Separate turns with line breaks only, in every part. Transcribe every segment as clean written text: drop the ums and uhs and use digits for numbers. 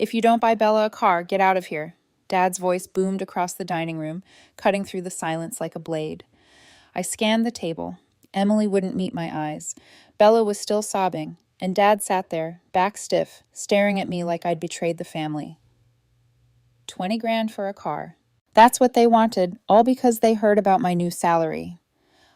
If you don't buy Bella a car, get out of here. Dad's voice boomed across the dining room, cutting through the silence like a blade. I scanned the table. Emily wouldn't meet my eyes. Bella was still sobbing, and Dad sat there, back stiff, staring at me like I'd betrayed the family. 20 grand for a car. That's what they wanted, all because they heard about my new salary.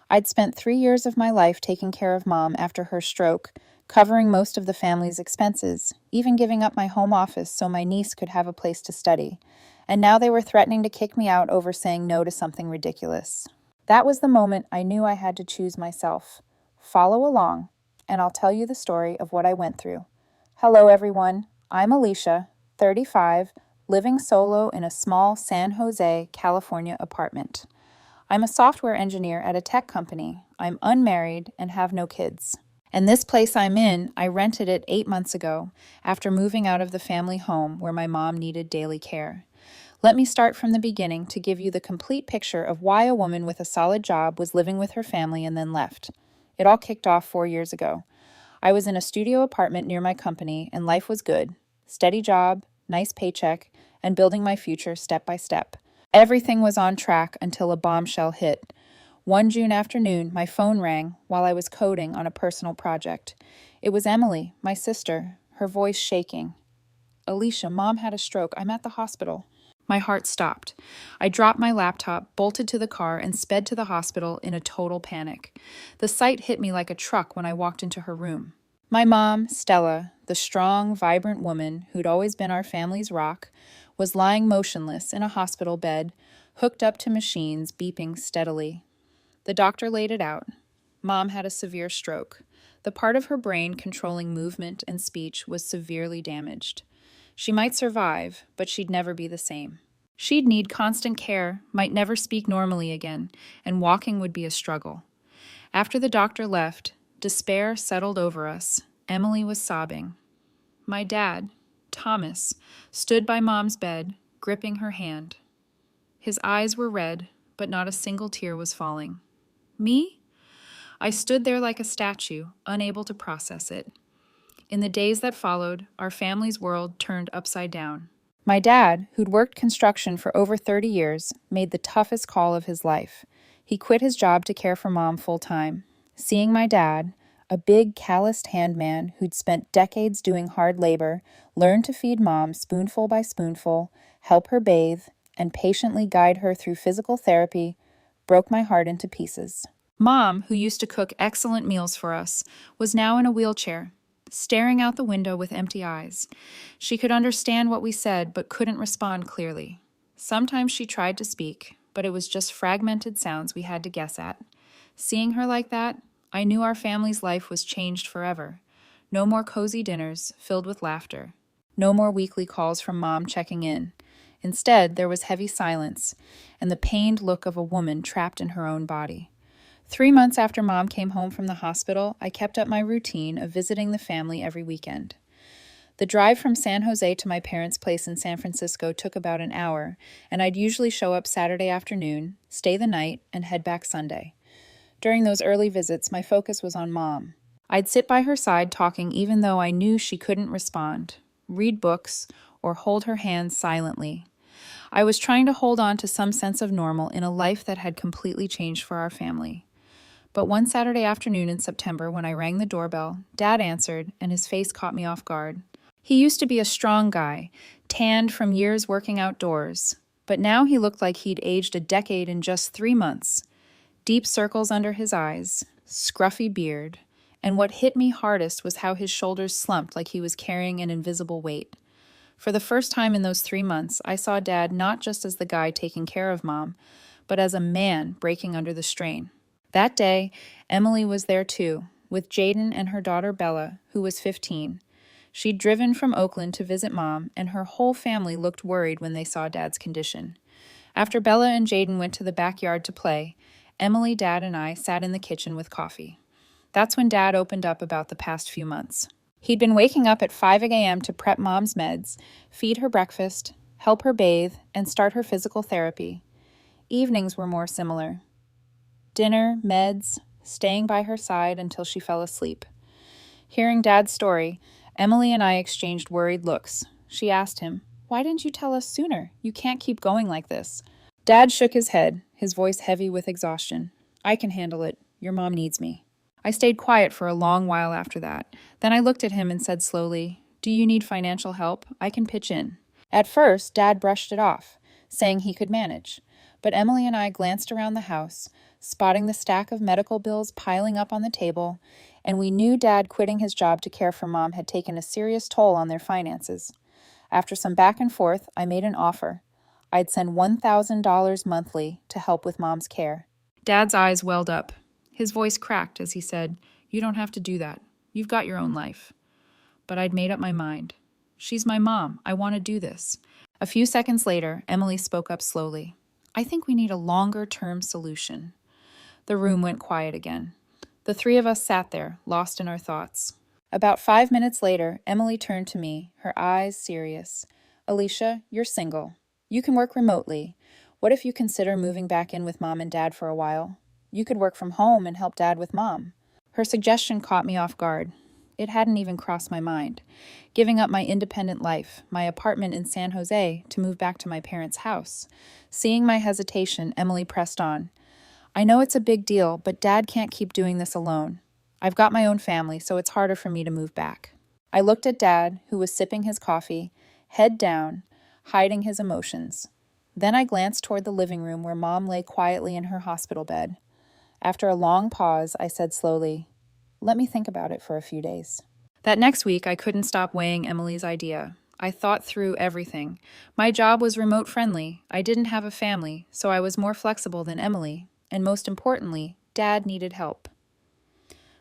I'd spent 3 years of my life taking care of Mom after her stroke, covering most of the family's expenses, even giving up my home office so my niece could have a place to study. And now they were threatening to kick me out over saying no to something ridiculous. That was the moment I knew I had to choose myself. Follow along, and I'll tell you the story of what I went through. Hello, everyone. I'm Alicia, 35, living solo in a small San Jose, California apartment. I'm a software engineer at a tech company. I'm unmarried and have no kids. And this place I'm in, I rented it 8 months ago, after moving out of the family home where my mom needed daily care. Let me start from the beginning to give you the complete picture of why a woman with a solid job was living with her family and then left. It all kicked off 4 years ago. I was in a studio apartment near my company, and life was good. Steady job, nice paycheck, and building my future step by step. Everything was on track until a bombshell hit. One June afternoon, my phone rang while I was coding on a personal project. It was Emily, my sister, her voice shaking. Alicia, Mom had a stroke. I'm at the hospital. My heart stopped. I dropped my laptop, bolted to the car, and sped to the hospital in a total panic. The sight hit me like a truck when I walked into her room. My mom, Stella, the strong, vibrant woman who'd always been our family's rock, was lying motionless in a hospital bed, hooked up to machines, beeping steadily. The doctor laid it out. Mom had a severe stroke. The part of her brain controlling movement and speech was severely damaged. She might survive, but she'd never be the same. She'd need constant care, might never speak normally again, and walking would be a struggle. After the doctor left, despair settled over us. Emily was sobbing. My dad, Thomas, stood by Mom's bed, gripping her hand. His eyes were red, but not a single tear was falling. Me? I stood there like a statue, unable to process it. In the days that followed, our family's world turned upside down. My dad, who'd worked construction for over 30 years, made the toughest call of his life. He quit his job to care for Mom full-time. Seeing my dad, a big, calloused hand man who'd spent decades doing hard labor, learn to feed Mom spoonful by spoonful, help her bathe, and patiently guide her through physical therapy, broke my heart into pieces. Mom, who used to cook excellent meals for us, was now in a wheelchair, staring out the window with empty eyes. She could understand what we said, but couldn't respond clearly. Sometimes she tried to speak, but it was just fragmented sounds we had to guess at. Seeing her like that, I knew our family's life was changed forever. No more cozy dinners filled with laughter. No more weekly calls from Mom checking in. Instead, there was heavy silence and the pained look of a woman trapped in her own body. 3 months after Mom came home from the hospital, I kept up my routine of visiting the family every weekend. The drive from San Jose to my parents' place in San Francisco took about an hour, and I'd usually show up Saturday afternoon, stay the night, and head back Sunday. During those early visits, my focus was on Mom. I'd sit by her side talking even though I knew she couldn't respond, read books, or hold her hand silently. I was trying to hold on to some sense of normal in a life that had completely changed for our family. But one Saturday afternoon in September, when I rang the doorbell, Dad answered, and his face caught me off guard. He used to be a strong guy, tanned from years working outdoors, but now he looked like he'd aged a decade in just 3 months. Deep circles under his eyes, scruffy beard, and what hit me hardest was how his shoulders slumped like he was carrying an invisible weight. For the first time in those 3 months, I saw Dad not just as the guy taking care of Mom, but as a man breaking under the strain. That day, Emily was there too, with Jaden and her daughter Bella, who was 15. She'd driven from Oakland to visit Mom, and her whole family looked worried when they saw Dad's condition. After Bella and Jaden went to the backyard to play, Emily, Dad, and I sat in the kitchen with coffee. That's when Dad opened up about the past few months. He'd been waking up at 5 a.m. to prep Mom's meds, feed her breakfast, help her bathe, and start her physical therapy. Evenings were more similar. Dinner, meds, staying by her side until she fell asleep. Hearing Dad's story, Emily and I exchanged worried looks. She asked him, "Why didn't you tell us sooner? You can't keep going like this." Dad shook his head, his voice heavy with exhaustion. "I can handle it. Your mom needs me." I stayed quiet for a long while after that. Then I looked at him and said slowly, "Do you need financial help? I can pitch in." At first, Dad brushed it off, saying he could manage. But Emily and I glanced around the house, spotting the stack of medical bills piling up on the table, and we knew Dad quitting his job to care for Mom had taken a serious toll on their finances. After some back and forth, I made an offer. I'd send $1,000 monthly to help with Mom's care. Dad's eyes welled up. His voice cracked as he said, "You don't have to do that. You've got your own life." But I'd made up my mind. "She's my mom. I want to do this." A few seconds later, Emily spoke up slowly. "I think we need a longer-term solution." The room went quiet again. The three of us sat there, lost in our thoughts. About 5 minutes later, Emily turned to me, her eyes serious. "Alicia, you're single. You can work remotely. What if you consider moving back in with Mom and Dad for a while? You could work from home and help Dad with Mom." Her suggestion caught me off guard. It hadn't even crossed my mind. Giving up my independent life, my apartment in San Jose, to move back to my parents' house. Seeing my hesitation, Emily pressed on. "I know it's a big deal, but Dad can't keep doing this alone. I've got my own family, so it's harder for me to move back." I looked at Dad, who was sipping his coffee, head down, hiding his emotions. Then I glanced toward the living room where Mom lay quietly in her hospital bed. After a long pause, I said slowly, "Let me think about it for a few days." That next week, I couldn't stop weighing Emily's idea. I thought through everything. My job was remote friendly. I didn't have a family, so I was more flexible than Emily. And most importantly, Dad needed help.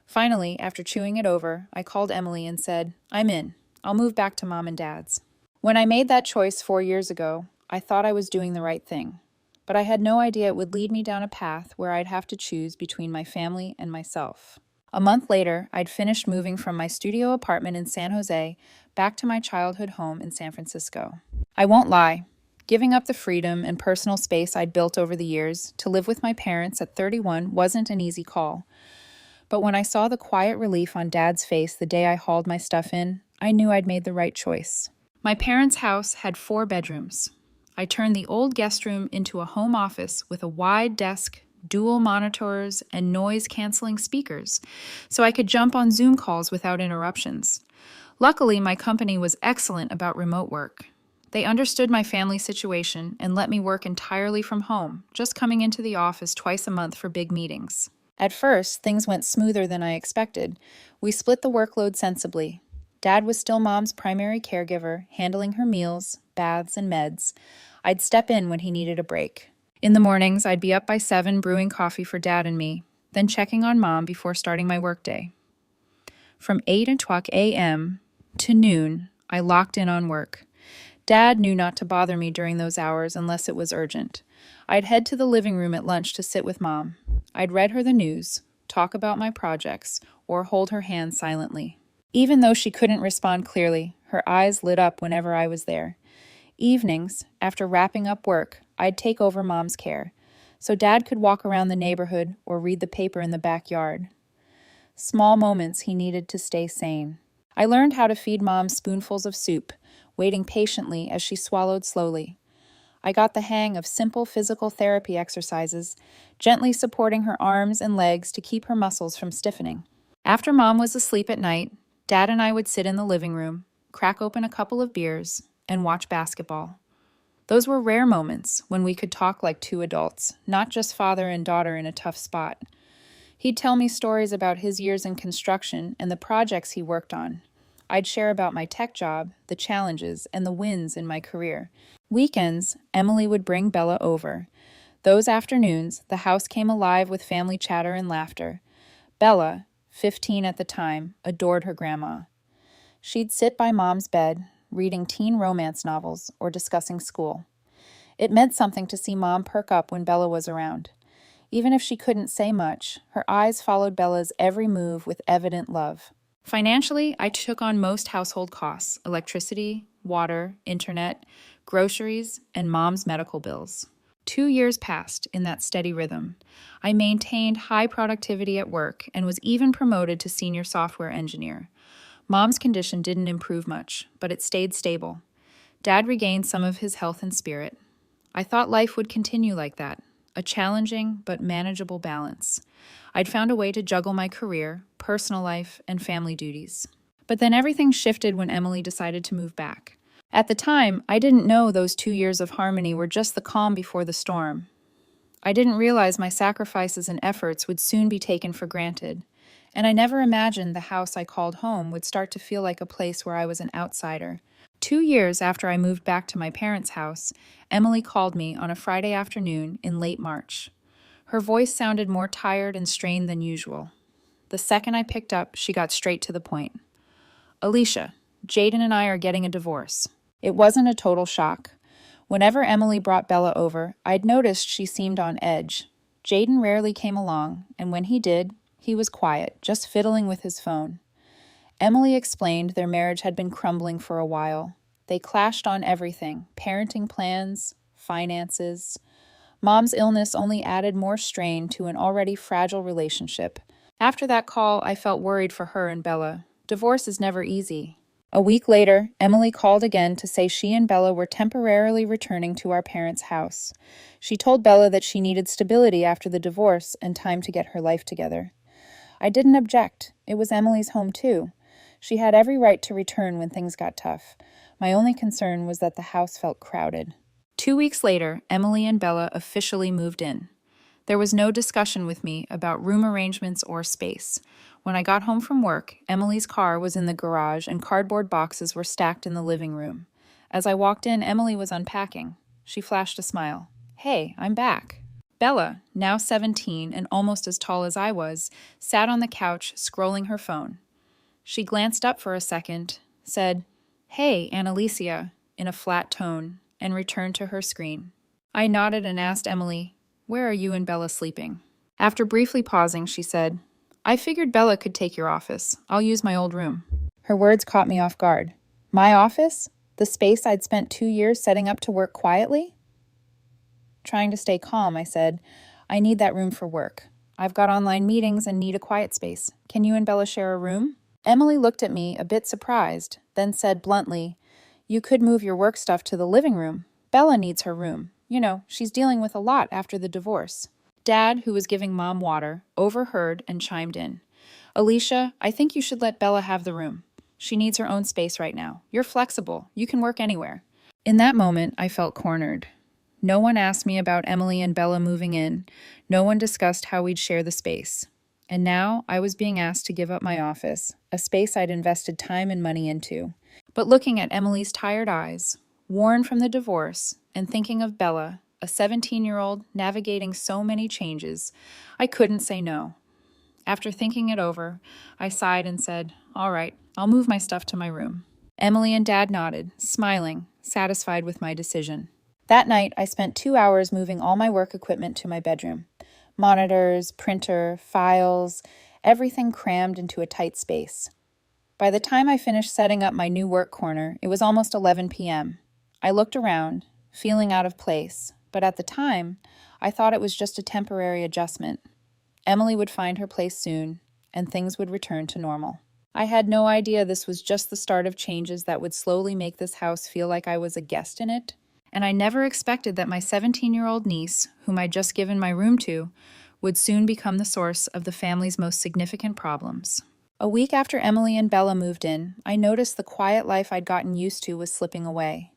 Finally, after chewing it over, I called Emily and said, "I'm in. I'll move back to Mom and Dad's." When I made that choice 4 years ago, I thought I was doing the right thing. But I had no idea it would lead me down a path where I'd have to choose between my family and myself. A month later, I'd finished moving from my studio apartment in San Jose back to my childhood home in San Francisco. I won't lie. Giving up the freedom and personal space I'd built over the years to live with my parents at 31 wasn't an easy call. But when I saw the quiet relief on Dad's face the day I hauled my stuff in, I knew I'd made the right choice. My parents' house had 4 bedrooms. I turned the old guest room into a home office with a wide desk, dual monitors, and noise-canceling speakers, so I could jump on Zoom calls without interruptions. Luckily, my company was excellent about remote work. They understood my family situation and let me work entirely from home, just coming into the office twice a month for big meetings. At first, things went smoother than I expected. We split the workload sensibly. Dad was still Mom's primary caregiver, handling her meals, baths, and meds. I'd step in when he needed a break. In the mornings, I'd be up by 7 brewing coffee for Dad and me, then checking on Mom before starting my workday. From 8 o'clock a.m. to noon, I locked in on work. Dad knew not to bother me during those hours unless it was urgent. I'd head to the living room at lunch to sit with Mom. I'd read her the news, talk about my projects, or hold her hand silently. Even though she couldn't respond clearly, her eyes lit up whenever I was there. Evenings, after wrapping up work, I'd take over Mom's care, so Dad could walk around the neighborhood or read the paper in the backyard. Small moments he needed to stay sane. I learned how to feed Mom spoonfuls of soup, waiting patiently as she swallowed slowly. I got the hang of simple physical therapy exercises, gently supporting her arms and legs to keep her muscles from stiffening. After Mom was asleep at night, Dad and I would sit in the living room, crack open a couple of beers, and watch basketball. Those were rare moments when we could talk like 2 adults, not just father and daughter in a tough spot. He'd tell me stories about his years in construction and the projects he worked on. I'd share about my tech job, the challenges, and the wins in my career. Weekends, Emily would bring Bella over. Those afternoons, the house came alive with family chatter and laughter. Bella, 15 at the time, adored her grandma. She'd sit by Mom's bed, reading teen romance novels or discussing school. It meant something to see Mom perk up when Bella was around. Even if she couldn't say much, her eyes followed Bella's every move with evident love. Financially, I took on most household costs: electricity, water, internet, groceries, and Mom's medical bills. 2 years passed in that steady rhythm. I maintained high productivity at work and was even promoted to senior software engineer. Mom's condition didn't improve much, but it stayed stable. Dad regained some of his health and spirit. I thought life would continue like that, a challenging but manageable balance. I'd found a way to juggle my career, personal life, and family duties. But then everything shifted when Emily decided to move back. At the time, I didn't know those 2 years of harmony were just the calm before the storm. I didn't realize my sacrifices and efforts would soon be taken for granted, and I never imagined the house I called home would start to feel like a place where I was an outsider. 2 years after I moved back to my parents' house, Emily called me on a Friday afternoon in late March. Her voice sounded more tired and strained than usual. The second I picked up, she got straight to the point. Alicia, Jaden and I are getting a divorce. It wasn't a total shock. Whenever Emily brought Bella over, I'd noticed she seemed on edge. Jaden rarely came along, and when he did, he was quiet, just fiddling with his phone. Emily explained their marriage had been crumbling for a while. They clashed on everything: parenting plans, finances. Mom's illness only added more strain to an already fragile relationship. After that call, I felt worried for her and Bella. Divorce is never easy. A week later, Emily called again to say she and Bella were temporarily returning to our parents' house. She told Bella that she needed stability after the divorce and time to get her life together. I didn't object. It was Emily's home too. She had every right to return when things got tough. My only concern was that the house felt crowded. 2 weeks later, Emily and Bella officially moved in. There was no discussion with me about room arrangements or space. When I got home from work, Emily's car was in the garage and cardboard boxes were stacked in the living room. As I walked in, Emily was unpacking. She flashed a smile. "Hey, I'm back." Bella, now 17 and almost as tall as I was, sat on the couch scrolling her phone. She glanced up for a second, said, "Hey, Annalicia," in a flat tone, and returned to her screen. I nodded and asked Emily, "Where are you and Bella sleeping?" After briefly pausing, she said, "I figured Bella could take your office. I'll use my old room." Her words caught me off guard. My office? The space I'd spent 2 years setting up to work quietly? Trying to stay calm, I said, "I need that room for work. I've got online meetings and need a quiet space. Can you and Bella share a room?" Emily looked at me, a bit surprised, then said bluntly, "You could move your work stuff to the living room. Bella needs her room. You know, she's dealing with a lot after the divorce." Dad, who was giving Mom water, overheard and chimed in. "Alicia, I think you should let Bella have the room. She needs her own space right now. You're flexible. You can work anywhere." In that moment, I felt cornered. No one asked me about Emily and Bella moving in. No one discussed how we'd share the space. And now I was being asked to give up my office, a space I'd invested time and money into. But looking at Emily's tired eyes, worn from the divorce, and thinking of Bella, a 17-year-old navigating so many changes, I couldn't say no. After thinking it over, I sighed and said, "All right, I'll move my stuff to my room." Emily and Dad nodded, smiling, satisfied with my decision. That night, I spent 2 hours moving all my work equipment to my bedroom. Monitors, printer, files, everything crammed into a tight space. By the time I finished setting up my new work corner, it was almost 11 p.m. I looked around, feeling out of place, but at the time, I thought it was just a temporary adjustment. Emily would find her place soon, and things would return to normal. I had no idea this was just the start of changes that would slowly make this house feel like I was a guest in it. And I never expected that my 17-year-old niece, whom I'd just given my room to, would soon become the source of the family's most significant problems. A week after Emily and Bella moved in, I noticed the quiet life I'd gotten used to was slipping away.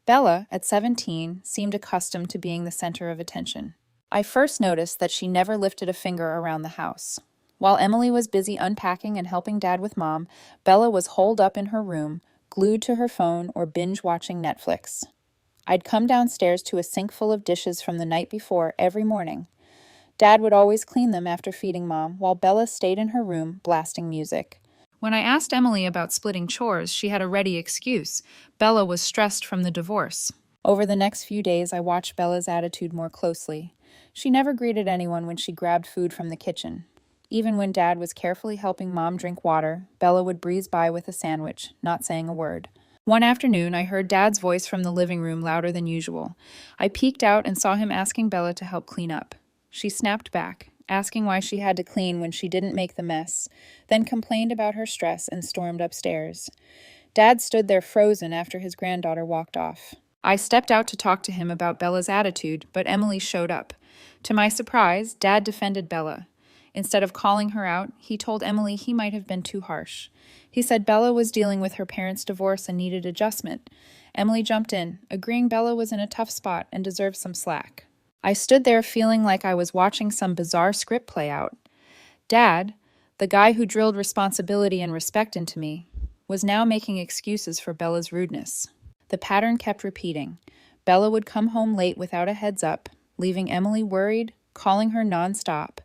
Bella, at 17, seemed accustomed to being the center of attention. I first noticed that she never lifted a finger around the house. While Emily was busy unpacking and helping Dad with Mom, Bella was holed up in her room, glued to her phone or binge-watching Netflix. I'd come downstairs to a sink full of dishes from the night before every morning. Dad would always clean them after feeding Mom, while Bella stayed in her room, blasting music. When I asked Emily about splitting chores, she had a ready excuse. Bella was stressed from the divorce. Over the next few days, I watched Bella's attitude more closely. She never greeted anyone when she grabbed food from the kitchen. Even when Dad was carefully helping Mom drink water, Bella would breeze by with a sandwich, not saying a word. One afternoon, I heard Dad's voice from the living room louder than usual. I peeked out and saw him asking Bella to help clean up. She snapped back, asking why she had to clean when she didn't make the mess, then complained about her stress and stormed upstairs. Dad stood there frozen after his granddaughter walked off. I stepped out to talk to him about Bella's attitude, but Emily showed up. To my surprise, Dad defended Bella. Instead of calling her out, he told Emily he might have been too harsh. He said Bella was dealing with her parents' divorce and needed adjustment. Emily jumped in, agreeing Bella was in a tough spot and deserved some slack. I stood there feeling like I was watching some bizarre script play out. Dad, the guy who drilled responsibility and respect into me, was now making excuses for Bella's rudeness. The pattern kept repeating. Bella would come home late without a heads up, leaving Emily worried, calling her nonstop.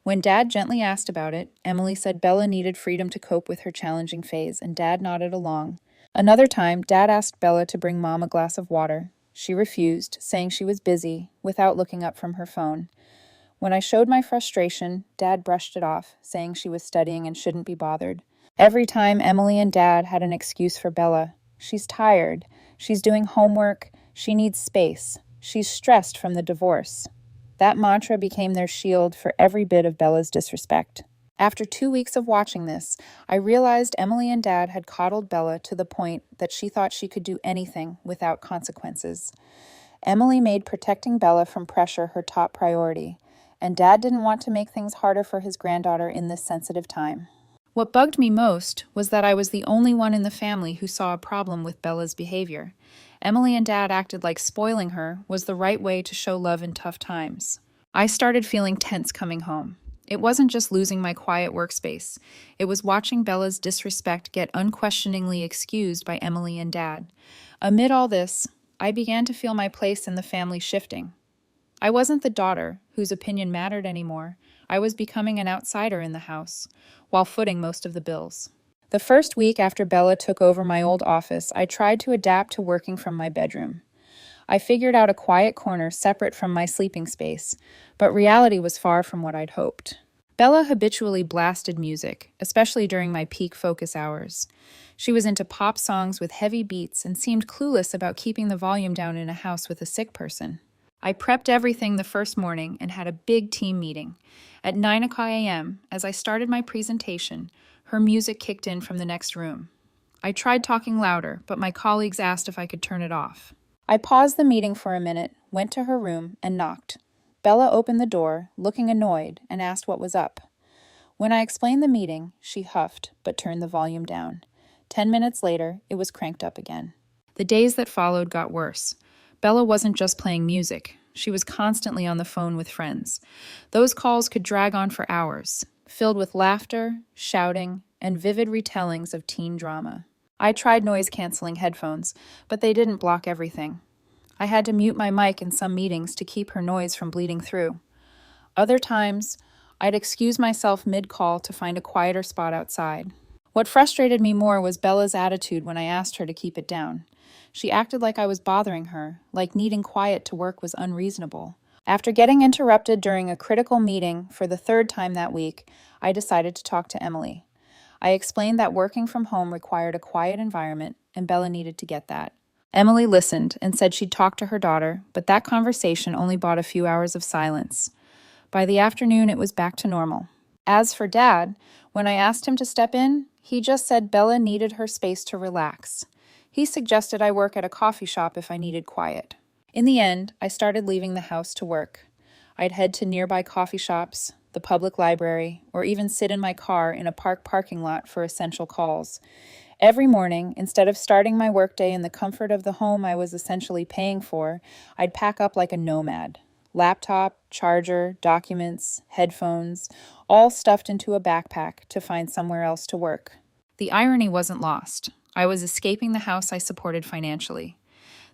When Dad gently asked about it, Emily said Bella needed freedom to cope with her challenging phase, and Dad nodded along. Another time, Dad asked Bella to bring Mom a glass of water. She refused, saying she was busy, without looking up from her phone. When I showed my frustration, Dad brushed it off, saying she was studying and shouldn't be bothered. Every time Emily and Dad had an excuse for Bella. She's tired. She's doing homework. She needs space. She's stressed from the divorce. That mantra became their shield for every bit of Bella's disrespect. After 2 weeks of watching this, I realized Emily and Dad had coddled Bella to the point that she thought she could do anything without consequences. Emily made protecting Bella from pressure her top priority, and Dad didn't want to make things harder for his granddaughter in this sensitive time. What bugged me most was that I was the only one in the family who saw a problem with Bella's behavior. Emily and Dad acted like spoiling her was the right way to show love in tough times. I started feeling tense coming home. It wasn't just losing my quiet workspace. It was watching Bella's disrespect get unquestioningly excused by Emily and Dad. Amid all this, I began to feel my place in the family shifting. I wasn't the daughter whose opinion mattered anymore. I was becoming an outsider in the house, while footing most of the bills. The first week after Bella took over my old office, I tried to adapt to working from my bedroom. I figured out a quiet corner separate from my sleeping space, but reality was far from what I'd hoped. Bella habitually blasted music, especially during my peak focus hours. She was into pop songs with heavy beats and seemed clueless about keeping the volume down in a house with a sick person. I prepped everything the first morning and had a big team meeting. At 9 a.m., as I started my presentation, her music kicked in from the next room. I tried talking louder, but my colleagues asked if I could turn it off. I paused the meeting for a minute, went to her room, and knocked. Bella opened the door, looking annoyed, and asked what was up. When I explained the meeting, she huffed, but turned the volume down. 10 minutes later, it was cranked up again. The days that followed got worse. Bella wasn't just playing music. She was constantly on the phone with friends. Those calls could drag on for hours, filled with laughter, shouting, and vivid retellings of teen drama. I tried noise-canceling headphones, but they didn't block everything. I had to mute my mic in some meetings to keep her noise from bleeding through. Other times, I'd excuse myself mid-call to find a quieter spot outside. What frustrated me more was Bella's attitude when I asked her to keep it down. She acted like I was bothering her, like needing quiet to work was unreasonable. After getting interrupted during a critical meeting for the third time that week, I decided to talk to Emily. I explained that working from home required a quiet environment, and Bella needed to get that. Emily listened and said she'd talk to her daughter, but that conversation only bought a few hours of silence. By the afternoon, it was back to normal. As for Dad, when I asked him to step in, he just said Bella needed her space to relax. He suggested I work at a coffee shop if I needed quiet. In the end, I started leaving the house to work. I'd head to nearby coffee shops, the public library, or even sit in my car in a parking lot for essential calls. Every morning, instead of starting my workday in the comfort of the home I was essentially paying for, I'd pack up like a nomad. Laptop, charger, documents, headphones, all stuffed into a backpack to find somewhere else to work. The irony wasn't lost. I was escaping the house I supported financially.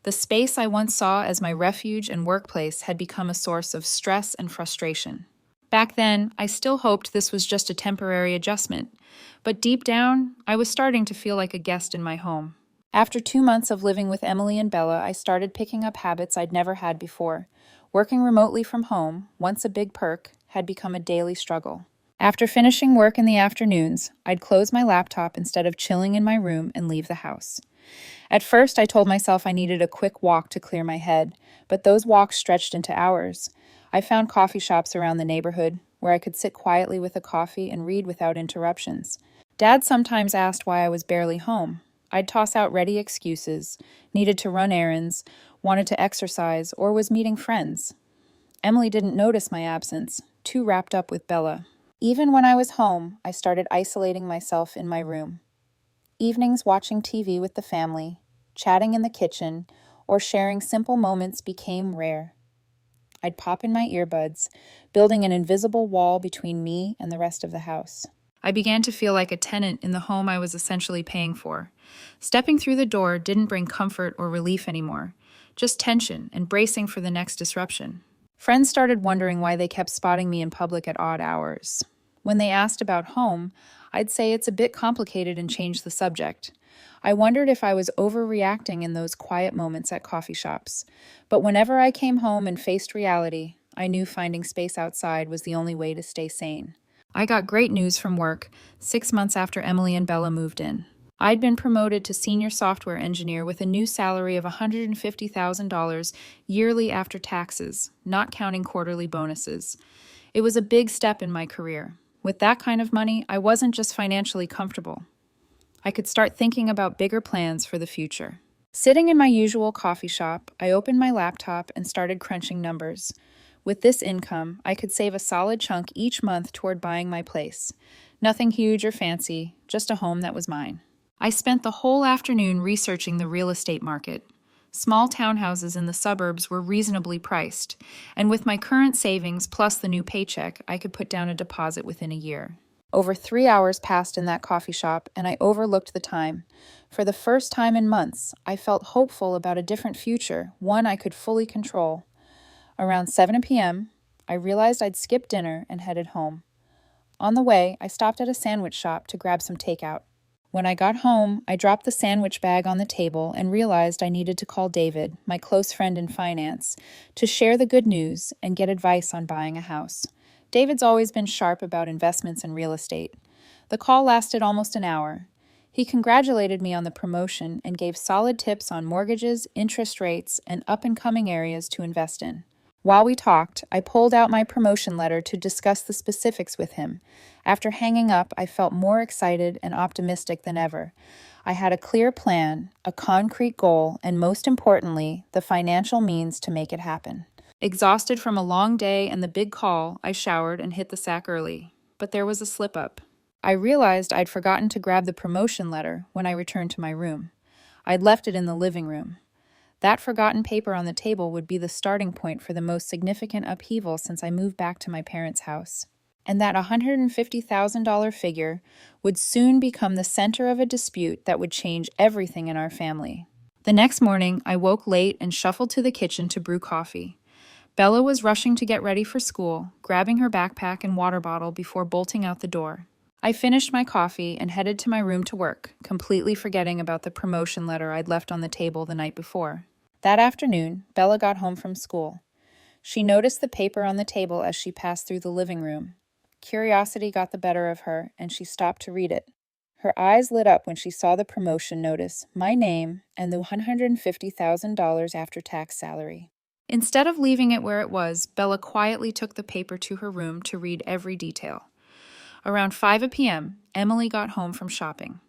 The space I once saw as my refuge and workplace had become a source of stress and frustration. Back then, I still hoped this was just a temporary adjustment, but deep down, I was starting to feel like a guest in my home. After 2 months of living with Emily and Bella, I started picking up habits I'd never had before. Working remotely from home, once a big perk, had become a daily struggle. After finishing work in the afternoons, I'd close my laptop instead of chilling in my room and leave the house. At first, I told myself I needed a quick walk to clear my head, but those walks stretched into hours. I found coffee shops around the neighborhood where I could sit quietly with a coffee and read without interruptions. Dad sometimes asked why I was barely home. I'd toss out ready excuses, needed to run errands, wanted to exercise, or was meeting friends. Emily didn't notice my absence, too wrapped up with Bella. Even when I was home, I started isolating myself in my room. Evenings watching TV with the family, chatting in the kitchen, or sharing simple moments became rare. I'd pop in my earbuds, building an invisible wall between me and the rest of the house. I began to feel like a tenant in the home I was essentially paying for. Stepping through the door didn't bring comfort or relief anymore, just tension and bracing for the next disruption. Friends started wondering why they kept spotting me in public at odd hours. When they asked about home, I'd say it's a bit complicated and change the subject. I wondered if I was overreacting in those quiet moments at coffee shops. But whenever I came home and faced reality, I knew finding space outside was the only way to stay sane. I got great news from work 6 months after Emily and Bella moved in. I'd been promoted to senior software engineer with a new salary of $150,000 yearly after taxes, not counting quarterly bonuses. It was a big step in my career. With that kind of money, I wasn't just financially comfortable. I could start thinking about bigger plans for the future. Sitting in my usual coffee shop, I opened my laptop and started crunching numbers. With this income, I could save a solid chunk each month toward buying my place. Nothing huge or fancy, just a home that was mine. I spent the whole afternoon researching the real estate market. Small townhouses in the suburbs were reasonably priced, and with my current savings plus the new paycheck, I could put down a deposit within a year. Over 3 hours passed in that coffee shop, and I overlooked the time. For the first time in months, I felt hopeful about a different future, one I could fully control. Around 7 p.m., I realized I'd skipped dinner and headed home. On the way, I stopped at a sandwich shop to grab some takeout. When I got home, I dropped the sandwich bag on the table and realized I needed to call David, my close friend in finance, to share the good news and get advice on buying a house. David's always been sharp about investments and real estate. The call lasted almost an hour. He congratulated me on the promotion and gave solid tips on mortgages, interest rates, and up-and-coming areas to invest in. While we talked, I pulled out my promotion letter to discuss the specifics with him. After hanging up, I felt more excited and optimistic than ever. I had a clear plan, a concrete goal, and most importantly, the financial means to make it happen. Exhausted from a long day and the big call, I showered and hit the sack early. But there was a slip-up. I realized I'd forgotten to grab the promotion letter when I returned to my room. I'd left it in the living room. That forgotten paper on the table would be the starting point for the most significant upheaval since I moved back to my parents' house. And that $150,000 figure would soon become the center of a dispute that would change everything in our family. The next morning, I woke late and shuffled to the kitchen to brew coffee. Bella was rushing to get ready for school, grabbing her backpack and water bottle before bolting out the door. I finished my coffee and headed to my room to work, completely forgetting about the promotion letter I'd left on the table the night before. That afternoon, Bella got home from school. She noticed the paper on the table as she passed through the living room. Curiosity got the better of her, and she stopped to read it. Her eyes lit up when she saw the promotion notice, my name, and the $150,000 after-tax salary. Instead of leaving it where it was, Bella quietly took the paper to her room to read every detail. Around 5 p.m., Emily got home from shopping.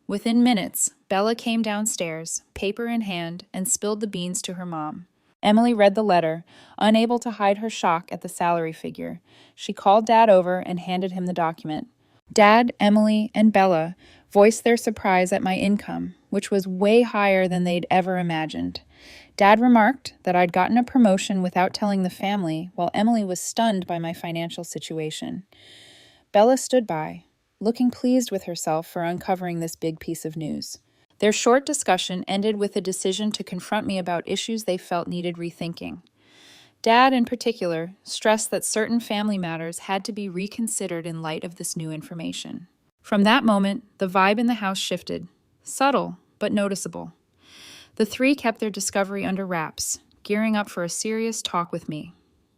Within minutes, Bella came downstairs, paper in hand, and spilled the beans to her mom. Emily read the letter, unable to hide her shock at the salary figure. She called Dad over and handed him the document. Dad, Emily, and Bella voiced their surprise at my income, which was way higher than they'd ever imagined. Dad remarked that I'd gotten a promotion without telling the family, while Emily was stunned by my financial situation. Bella stood by, looking pleased with herself for uncovering this big piece of news. Their short discussion ended with a decision to confront me about issues they felt needed rethinking. Dad, in particular, stressed that certain family matters had to be reconsidered in light of this new information. From that moment, the vibe in the house shifted. Subtle, but noticeable. The three kept their discovery under wraps, gearing up for a serious talk with me.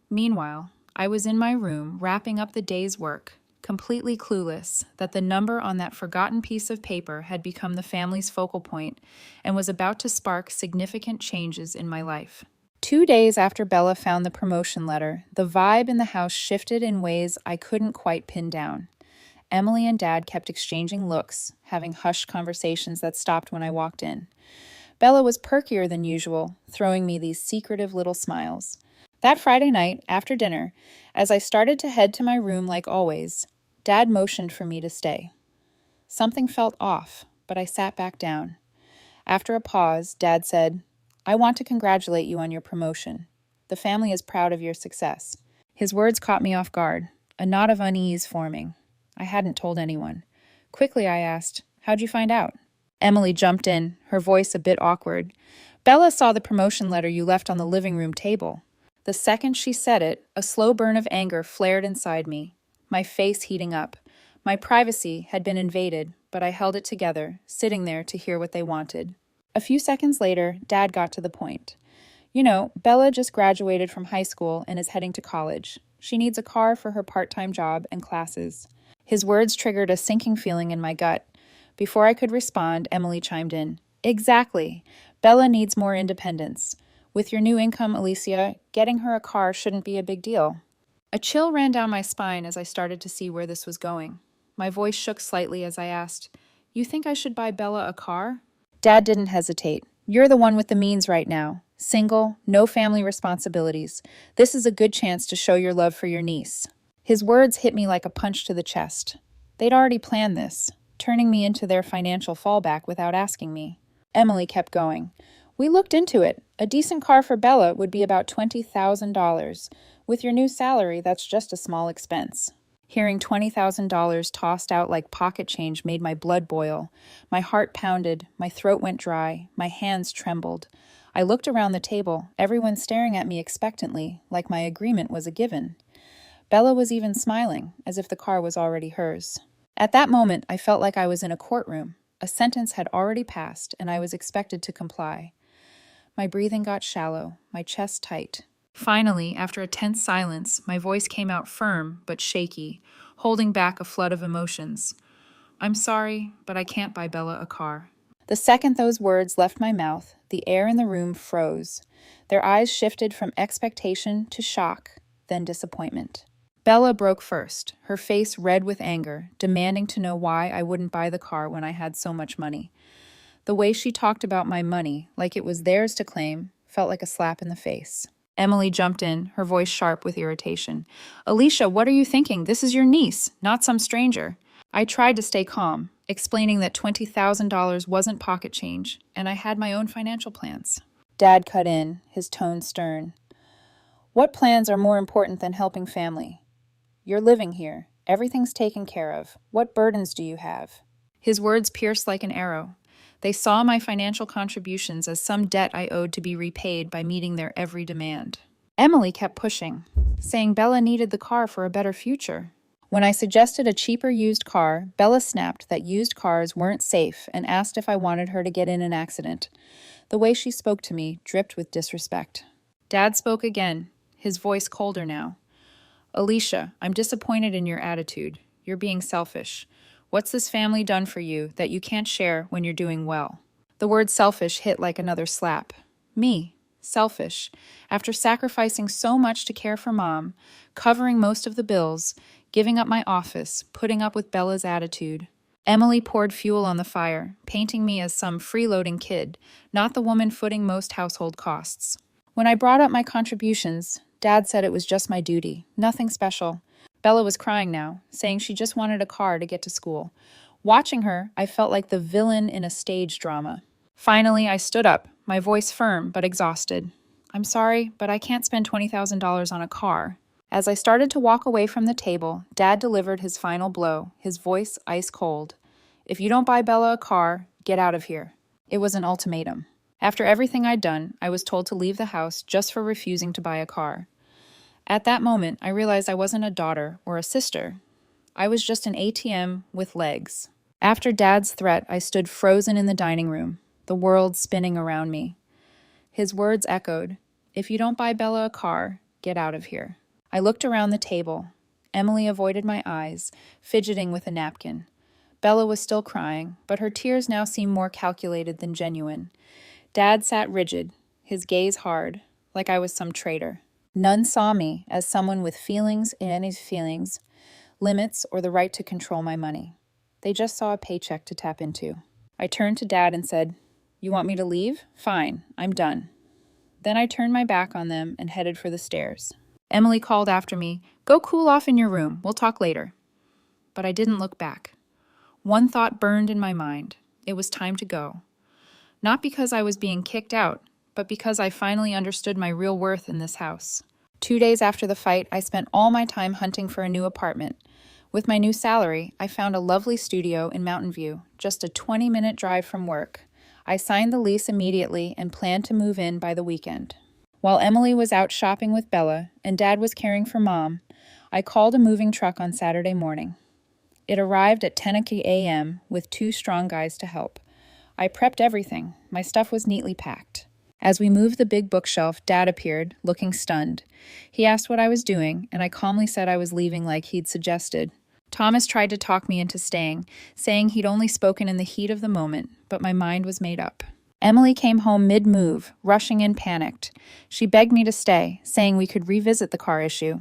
Meanwhile, I was in my room wrapping up the day's work, completely clueless that the number on that forgotten piece of paper had become the family's focal point and was about to spark significant changes in my life. 2 days after Bella found the promotion letter, the vibe in the house shifted in ways I couldn't quite pin down. Emily and Dad kept exchanging looks, having hushed conversations that stopped when I walked in. Bella was perkier than usual, throwing me these secretive little smiles. That Friday night, after dinner, as I started to head to my room like always, Dad motioned for me to stay. Something felt off, but I sat back down. After a pause, Dad said, "I want to congratulate you on your promotion. The family is proud of your success." His words caught me off guard, a knot of unease forming. I hadn't told anyone. Quickly I asked, "How'd you find out?" Emily jumped in, her voice a bit awkward. "Bella saw the promotion letter you left on the living room table." The second she said it, a slow burn of anger flared inside me, my face heating up. My privacy had been invaded, but I held it together, sitting there to hear what they wanted. A few seconds later, Dad got to the point. "You know, Bella just graduated from high school and is heading to college. She needs a car for her part-time job and classes." His words triggered a sinking feeling in my gut. Before I could respond, Emily chimed in. "Exactly. Bella needs more independence. With your new income, Alicia, getting her a car shouldn't be a big deal." A chill ran down my spine as I started to see where this was going. My voice shook slightly as I asked, "You think I should buy Bella a car?" Dad didn't hesitate. "You're the one with the means right now. Single, no family responsibilities. This is a good chance to show your love for your niece." His words hit me like a punch to the chest. They'd already planned this, turning me into their financial fallback without asking me. Emily kept going. "We looked into it. A decent car for Bella would be about $20,000. With your new salary, that's just a small expense." Hearing $20,000 tossed out like pocket change made my blood boil. My heart pounded, my throat went dry, my hands trembled. I looked around the table, everyone staring at me expectantly, like my agreement was a given. Bella was even smiling, as if the car was already hers. At that moment, I felt like I was in a courtroom. A sentence had already passed, and I was expected to comply. My breathing got shallow, my chest tight. Finally, after a tense silence, my voice came out firm but shaky, holding back a flood of emotions. "I'm sorry, but I can't buy Bella a car." The second those words left my mouth, the air in the room froze. Their eyes shifted from expectation to shock, then disappointment. Bella broke first, her face red with anger, demanding to know why I wouldn't buy the car when I had so much money. The way she talked about my money, like it was theirs to claim, felt like a slap in the face. Emily jumped in, her voice sharp with irritation. "Alicia, what are you thinking? This is your niece, not some stranger." I tried to stay calm, explaining that $20,000 wasn't pocket change, and I had my own financial plans. Dad cut in, his tone stern. "What plans are more important than helping family? You're living here. Everything's taken care of. What burdens do you have?" His words pierced like an arrow. They saw my financial contributions as some debt I owed to be repaid by meeting their every demand. Emily kept pushing, saying Bella needed the car for a better future. When I suggested a cheaper used car, Bella snapped that used cars weren't safe and asked if I wanted her to get in an accident. The way she spoke to me dripped with disrespect. Dad spoke again, his voice colder now. "Alicia, I'm disappointed in your attitude. You're being selfish. What's this family done for you that you can't share when you're doing well?" The word selfish hit like another slap. Me, selfish. After sacrificing so much to care for Mom, covering most of the bills, giving up my office, putting up with Bella's attitude. Emily poured fuel on the fire, painting me as some freeloading kid, not the woman footing most household costs. When I brought up my contributions, Dad said it was just my duty, nothing special. Bella was crying now, saying she just wanted a car to get to school. Watching her, I felt like the villain in a stage drama. Finally, I stood up, my voice firm but exhausted. "I'm sorry, but I can't spend $20,000 on a car." As I started to walk away from the table, Dad delivered his final blow, his voice ice cold. "If you don't buy Bella a car, get out of here." It was an ultimatum. After everything I'd done, I was told to leave the house just for refusing to buy a car. At that moment, I realized I wasn't a daughter or a sister. I was just an ATM with legs. After Dad's threat, I stood frozen in the dining room, the world spinning around me. His words echoed, "If you don't buy Bella a car, get out of here." I looked around the table. Emily avoided my eyes, fidgeting with a napkin. Bella was still crying, but her tears now seemed more calculated than genuine. Dad sat rigid, his gaze hard, like I was some traitor. None saw me as someone with feelings and his feelings. limits, or the right to control my money. They just saw a paycheck to tap into. I turned to Dad and said, "You want me to leave? Fine, I'm done." Then I turned my back on them and headed for the stairs. Emily called after me, "Go cool off in your room. We'll talk later." But I didn't look back. One thought burned in my mind. It was time to go. Not because I was being kicked out, but because I finally understood my real worth in this house. 2 days after the fight, I spent all my time hunting for a new apartment. With my new salary, I found a lovely studio in Mountain View, just a 20-minute drive from work. I signed the lease immediately and planned to move in by the weekend. While Emily was out shopping with Bella and Dad was caring for Mom, I called a moving truck on Saturday morning. It arrived at 10 a.m. with 2 strong guys to help. I prepped everything. My stuff was neatly packed. As we moved the big bookshelf, Dad appeared, looking stunned. He asked what I was doing, and I calmly said I was leaving like he'd suggested. Thomas tried to talk me into staying, saying he'd only spoken in the heat of the moment, but my mind was made up. Emily came home mid-move, rushing in panicked. She begged me to stay, saying we could revisit the car issue.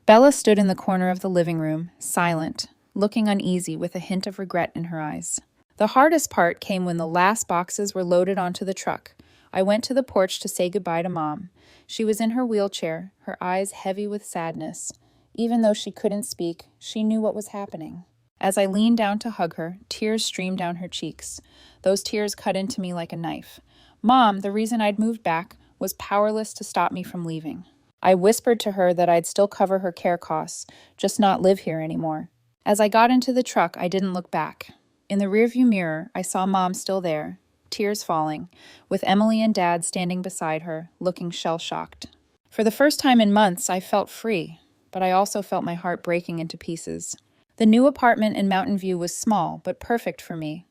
Bella stood in the corner of the living room, silent, looking uneasy with a hint of regret in her eyes. The hardest part came when the last boxes were loaded onto the truck. I went to the porch to say goodbye to Mom. She was in her wheelchair, her eyes heavy with sadness. Even though she couldn't speak, she knew what was happening. As I leaned down to hug her, tears streamed down her cheeks. Those tears cut into me like a knife. Mom, the reason I'd moved back, was powerless to stop me from leaving. I whispered to her that I'd still cover her care costs, just not live here anymore. As I got into the truck, I didn't look back. In the rearview mirror, I saw Mom still there, tears falling, with Emily and Dad standing beside her, looking shell-shocked. For the first time in months, I felt free, but I also felt my heart breaking into pieces. The new apartment in Mountain View was small, but perfect for me.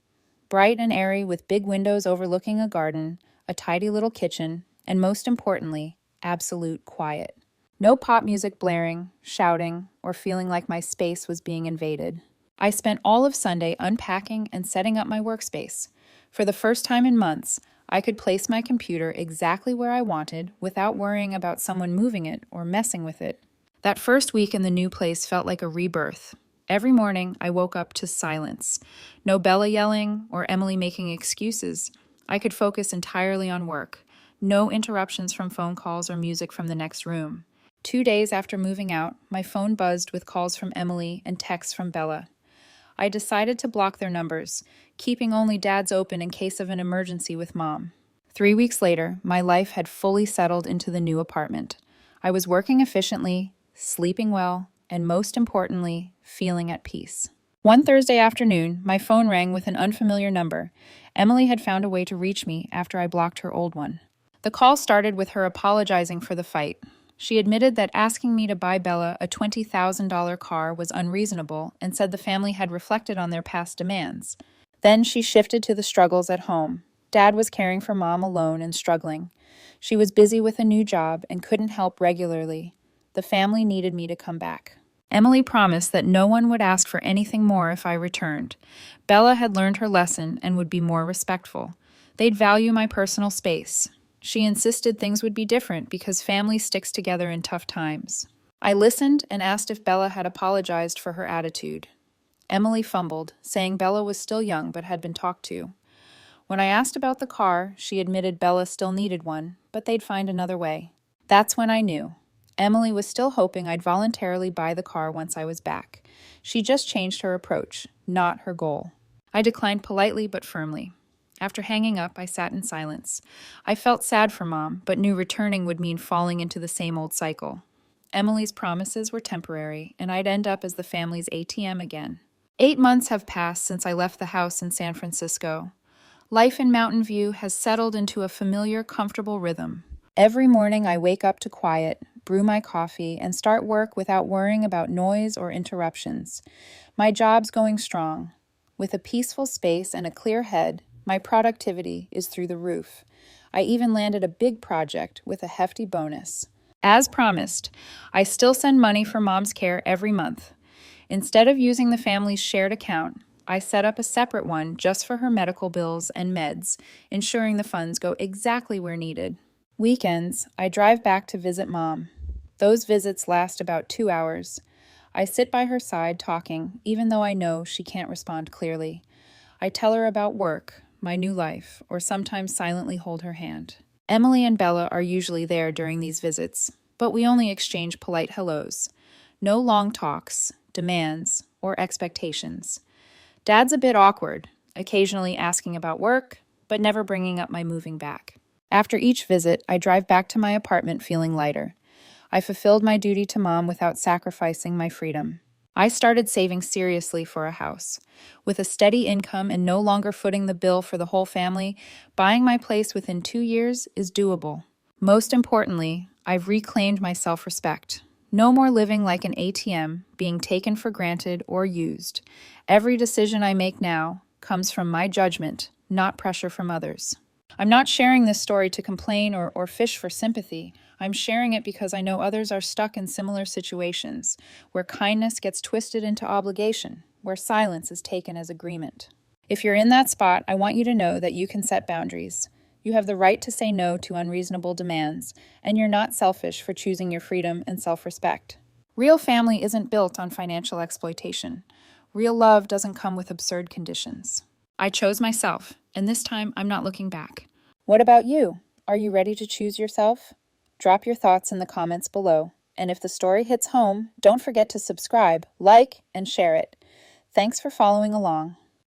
Bright and airy with big windows overlooking a garden, a tidy little kitchen, and most importantly, absolute quiet. No pop music blaring, shouting, or feeling like my space was being invaded. I spent all of Sunday unpacking and setting up my workspace. For the first time in months, I could place my computer exactly where I wanted without worrying about someone moving it or messing with it. That first week in the new place felt like a rebirth. Every morning, I woke up to silence. No Bella yelling or Emily making excuses. I could focus entirely on work. No interruptions from phone calls or music from the next room. 2 days after moving out, my phone buzzed with calls from Emily and texts from Bella. I decided to block their numbers, keeping only Dad's open in case of an emergency with Mom. 3 weeks later, my life had fully settled into the new apartment. I was working efficiently, sleeping well, and most importantly, feeling at peace. One Thursday afternoon, my phone rang with an unfamiliar number. Emily had found a way to reach me after I blocked her old one. The call started with her apologizing for the fight. She admitted that asking me to buy Bella a $20,000 car was unreasonable and said the family had reflected on their past demands. Then she shifted to the struggles at home. Dad was caring for Mom alone and struggling. She was busy with a new job and couldn't help regularly. The family needed me to come back. Emily promised that no one would ask for anything more if I returned. Bella had learned her lesson and would be more respectful. They'd value my personal space. She insisted things would be different because family sticks together in tough times. I listened and asked if Bella had apologized for her attitude. Emily fumbled, saying Bella was still young but had been talked to. When I asked about the car, she admitted Bella still needed one, but they'd find another way. That's when I knew. Emily was still hoping I'd voluntarily buy the car once I was back. She just changed her approach, not her goal. I declined politely but firmly. After hanging up, I sat in silence. I felt sad for Mom, but knew returning would mean falling into the same old cycle. Emily's promises were temporary, and I'd end up as the family's ATM again. 8 months have passed since I left the house in San Francisco. Life in Mountain View has settled into a familiar, comfortable rhythm. Every morning I wake up to quiet, brew my coffee, and start work without worrying about noise or interruptions. My job's going strong. With a peaceful space and a clear head, my productivity is through the roof. I even landed a big project with a hefty bonus. As promised, I still send money for Mom's care every month. Instead of using the family's shared account, I set up a separate one just for her medical bills and meds, ensuring the funds go exactly where needed. Weekends, I drive back to visit Mom. Those visits last about 2 hours. I sit by her side talking, even though I know she can't respond clearly. I tell her about work, my new life, or sometimes silently hold her hand. Emily and Bella are usually there during these visits, but we only exchange polite hellos. No long talks, demands, or expectations. Dad's a bit awkward, occasionally asking about work, but never bringing up my moving back. After each visit, I drive back to my apartment feeling lighter. I fulfilled my duty to Mom without sacrificing my freedom. I started saving seriously for a house. With a steady income and no longer footing the bill for the whole family, buying my place within 2 years is doable. Most importantly, I've reclaimed my self-respect. No more living like an ATM, being taken for granted or used. Every decision I make now comes from my judgment, not pressure from others. I'm not sharing this story to complain or fish for sympathy. I'm sharing it because I know others are stuck in similar situations, where kindness gets twisted into obligation, where silence is taken as agreement. If you're in that spot, I want you to know that you can set boundaries. You have the right to say no to unreasonable demands, and you're not selfish for choosing your freedom and self-respect. Real family isn't built on financial exploitation. Real love doesn't come with absurd conditions. I chose myself, and this time I'm not looking back. What about you? Are you ready to choose yourself? Drop your thoughts in the comments below, and if the story hits home, don't forget to subscribe, like, and share it. Thanks for following along.